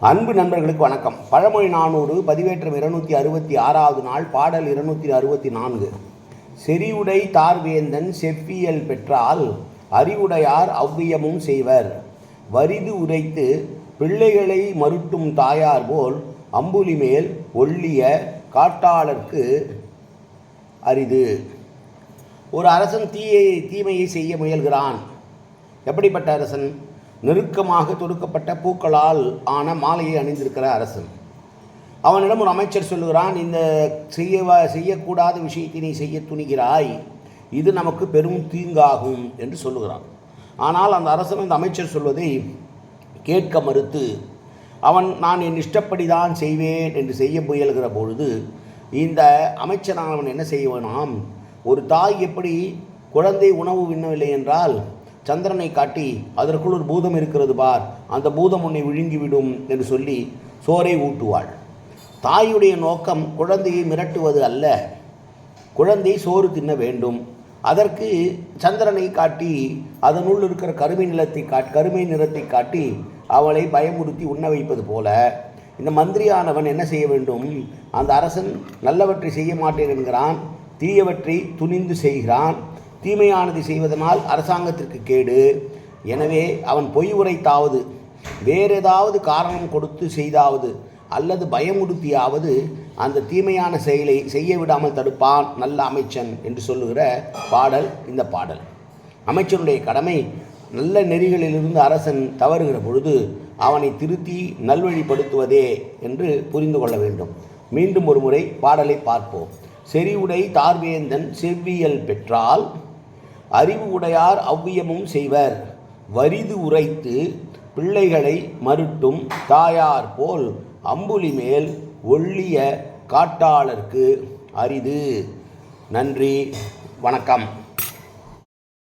அன்பு நண்பர்களுக்கு வணக்கம். பழமொழி 400 பதிவேற்றம் 266வது நாள், பாடல் 264. செறிவுடை தார்வேந்தன் செவ்வியல் பெற்றால் அறிவுடையார் அவ்வியமும் செய்வர். வரிது உரைத்து பிள்ளைகளை மருட்டும் தாயார் போல் அம்புலி மேல் ஒள்ளிய காட்டாளர்க்கு அரிது. ஒரு அரசன் தீமையை செய்ய முயல்கிறான். எப்படிப்பட்ட அரசன்? நெருக்கமாக தொடுக்கப்பட்ட பூக்களால் ஆன மாலையை அணிந்திருக்கிற அரசன். அவனிடம் ஒரு அமைச்சர் சொல்லுகிறான், இந்த செய்யக்கூடாத விஷயத்தை நீ செய்ய துணிகிறாய், இது நமக்கு பெரும் தீங்காகும் என்று சொல்லுகிறான். ஆனால் அந்த அரசன் இந்த அமைச்சர் சொல்வதை கேட்க மறுத்து நான் என் இஷ்டப்படி தான் செய்வேன் என்று செய்ய முயல்கிற பொழுது இந்த அமைச்சரானவன் என்ன செய்வானாம், ஒரு தாய் எப்படி குழந்தை உணவு விண்ணவில்லை என்றால் சந்திரனை காட்டி அதற்குள் ஒரு பூதம் இருக்கிறது பார், அந்த பூதம் உன்னை விழுங்கிவிடும் என்று சொல்லி சோரை ஊட்டுவாள். தாயுடைய நோக்கம் குழந்தையை மிரட்டுவது அல்ல, குழந்தை சோறு தின்ன வேண்டும். அதற்கு சந்திரனை காட்டி அதனுள் இருக்கிற கருமை நிறத்தை காட்டி அவளை பயமுறுத்தி உண்ண வைப்பது போல இந்த மந்திரியானவன் என்ன செய்ய வேண்டும், அந்த அரசன் நல்லவற்றை செய்ய மாட்டேன் என்கிறான், தீயவற்றை துணிந்து செய்கிறான். தீமையானது செய்வதனால் அரசாங்கத்திற்கு கேடு. எனவே அவன் பொய் உரைத்தாவது வேறு ஏதாவது காரணம் கொடுத்து செய்தாவது அல்லது பயமுறுத்தியாவது அந்த தீமையான செயலை செய்ய விடாமல் தடுப்பான் நல்ல அமைச்சன் என்று சொல்லுகிற பாடல் இந்த பாடல். அமைச்சனுடைய கடமை நல்ல நெறிகளிலிருந்து அரசன் தவறுகிற பொழுது அவனை திருத்தி நல்வழிப்படுத்துவதே என்று புரிந்து கொள்ள வேண்டும். மீண்டும் ஒரு முறை பாடலை பார்ப்போம். செறிவுடை தார்வேந்தன் செவ்வியல் பெற்றால் அறிவு உடையார் அவ்வியமும் செய்வர். வரிது உரைத்து பிள்ளைகளை மருட்டும் தாயார் போல் அம்புலி மேல் ஒள்ளிய காட்டாளர்க்கு அரிது. நன்றி, வணக்கம்.